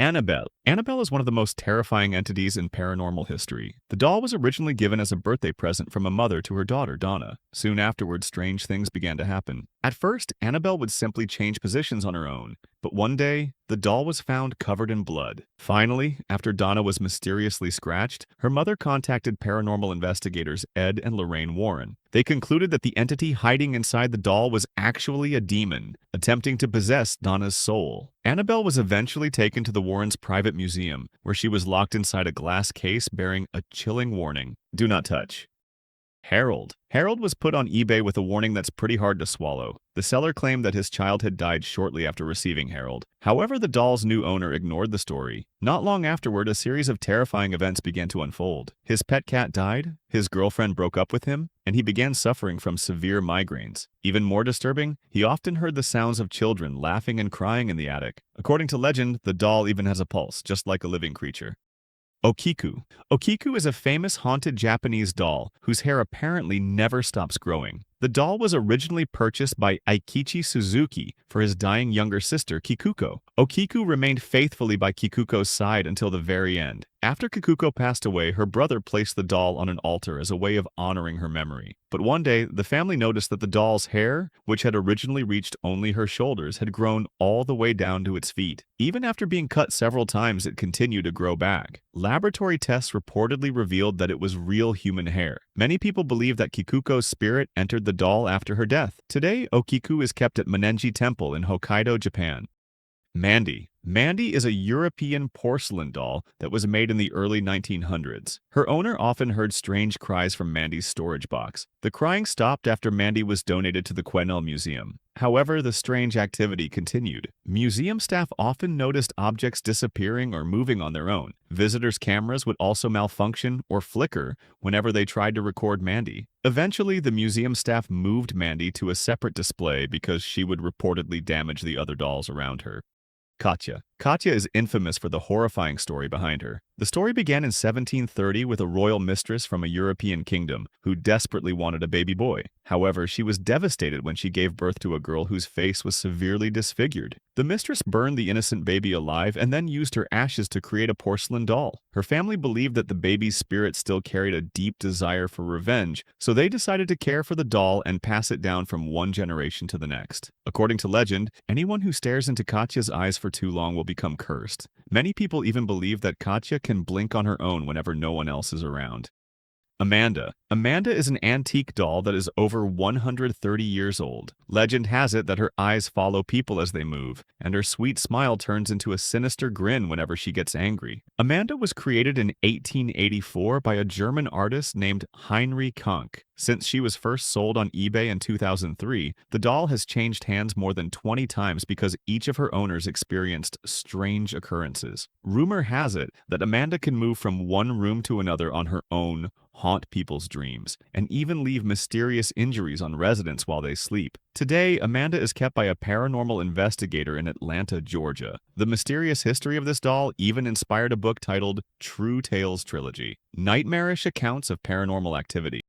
Annabelle is one of the most terrifying entities in paranormal history. The doll was originally given as a birthday present from a mother to her daughter, Donna. Soon afterwards, strange things began to happen. At first, Annabelle would simply change positions on her own, but one day, the doll was found covered in blood. Finally, after Donna was mysteriously scratched, her mother contacted paranormal investigators Ed and Lorraine Warren. They concluded that the entity hiding inside the doll was actually a demon, attempting to possess Donna's soul. Annabelle was eventually taken to the Warrens' private museum, where she was locked inside a glass case bearing a chilling warning: "Do not touch." Harold was put on eBay with a warning that's pretty hard to swallow. The seller claimed that his child had died shortly after receiving Harold. However, the doll's new owner ignored the story. Not long afterward, a series of terrifying events began to unfold. His pet cat died, his girlfriend broke up with him, and he began suffering from severe migraines. Even more disturbing, he often heard the sounds of children laughing and crying in the attic. According to legend, the doll even has a pulse, just like a living creature. Okiku. Okiku is a famous haunted Japanese doll whose hair apparently never stops growing. The doll was originally purchased by Eikichi Suzuki for his dying younger sister, Kikuko. Okiku remained faithfully by Kikuko's side until the very end. After Kikuko passed away, her brother placed the doll on an altar as a way of honoring her memory. But one day, the family noticed that the doll's hair, which had originally reached only her shoulders, had grown all the way down to its feet. Even after being cut several times, it continued to grow back. Laboratory tests reportedly revealed that it was real human hair. Many people believe that Kikuko's spirit entered the doll after her death. Today, Okiku is kept at Manenji Temple in Hokkaido, Japan. Mandy. Mandy is a European porcelain doll that was made in the early 1900s. Her owner often heard strange cries from Mandy's storage box. The crying stopped after Mandy was donated to the Quesnel Museum. However, the strange activity continued. Museum staff often noticed objects disappearing or moving on their own. Visitors' cameras would also malfunction or flicker whenever they tried to record Mandy. Eventually, the museum staff moved Mandy to a separate display because she would reportedly damage the other dolls around her. Katja. Katja is infamous for the horrifying story behind her. The story began in 1730 with a royal mistress from a European kingdom who desperately wanted a baby boy. However, she was devastated when she gave birth to a girl whose face was severely disfigured. The mistress burned the innocent baby alive and then used her ashes to create a porcelain doll. Her family believed that the baby's spirit still carried a deep desire for revenge, so they decided to care for the doll and pass it down from one generation to the next. According to legend, anyone who stares into Katja's eyes for too long will become cursed. Many people even believe that Katja can blink on her own whenever no one else is around. Amanda. Amanda is an antique doll that is over 130 years old. Legend has it that her eyes follow people as they move, and her sweet smile turns into a sinister grin whenever she gets angry. Amanda was created in 1884 by a German artist named Heinrich Kunk. Since she was first sold on eBay in 2003, the doll has changed hands more than 20 times because each of her owners experienced strange occurrences. Rumor has it that Amanda can move from one room to another on her own, haunt people's dreams, and even leave mysterious injuries on residents while they sleep. Today, Amanda is kept by a paranormal investigator in Atlanta, Georgia. The mysterious history of this doll even inspired a book titled True Tales Trilogy: Nightmarish Accounts of Paranormal Activity.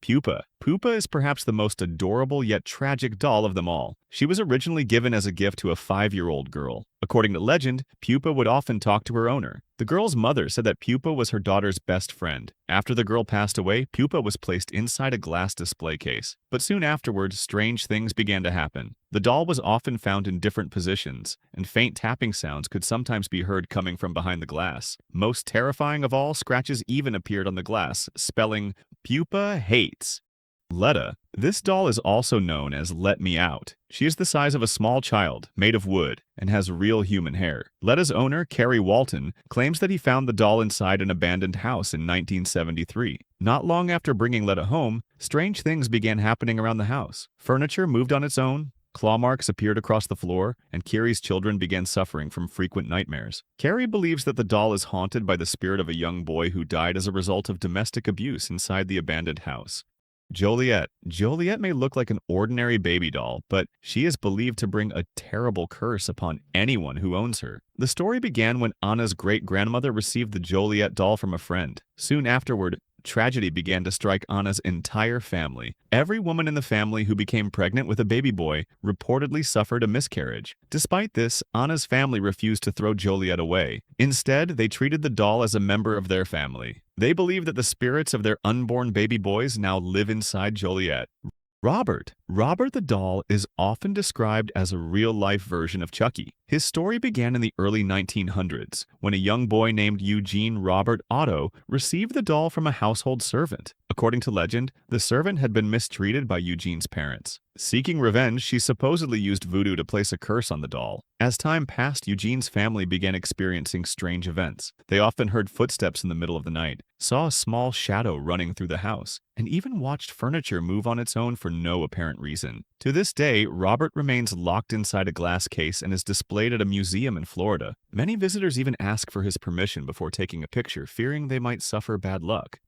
Pupa. Pupa is perhaps the most adorable yet tragic doll of them all. She was originally given as a gift to a 5-year-old girl. According to legend, Pupa would often talk to her owner. The girl's mother said that Pupa was her daughter's best friend. After the girl passed away, Pupa was placed inside a glass display case. But soon afterwards, strange things began to happen. The doll was often found in different positions, and faint tapping sounds could sometimes be heard coming from behind the glass. Most terrifying of all, scratches even appeared on the glass, spelling Pupa hates. Letta. This doll is also known as Let Me Out. She is the size of a small child, made of wood, and has real human hair. Letta's owner, Kerry Walton, claims that he found the doll inside an abandoned house in 1973. Not long after bringing Letta home, strange things began happening around the house. Furniture moved on its own, claw marks appeared across the floor, and Kerry's children began suffering from frequent nightmares. Kerry believes that the doll is haunted by the spirit of a young boy who died as a result of domestic abuse inside the abandoned house. Joliet. Joliet may look like an ordinary baby doll, but she is believed to bring a terrible curse upon anyone who owns her. The story began when Anna's great-grandmother received the Joliet doll from a friend. Soon afterward, tragedy began to strike Anna's entire family. Every woman in the family who became pregnant with a baby boy reportedly suffered a miscarriage. Despite this, Anna's family refused to throw Joliet away. Instead, they treated the doll as a member of their family. They believe that the spirits of their unborn baby boys now live inside Joliet. Robert the doll is often described as a real-life version of Chucky. His story began in the early 1900s, when a young boy named Eugene Robert Otto received the doll from a household servant. According to legend, the servant had been mistreated by Eugene's parents. Seeking revenge, she supposedly used voodoo to place a curse on the doll. As time passed, Eugene's family began experiencing strange events. They often heard footsteps in the middle of the night, saw a small shadow running through the house, and even watched furniture move on its own for no apparent reason. To this day, Robert remains locked inside a glass case and is displayed at a museum in Florida. Many visitors even ask for his permission before taking a picture, fearing they might suffer bad luck.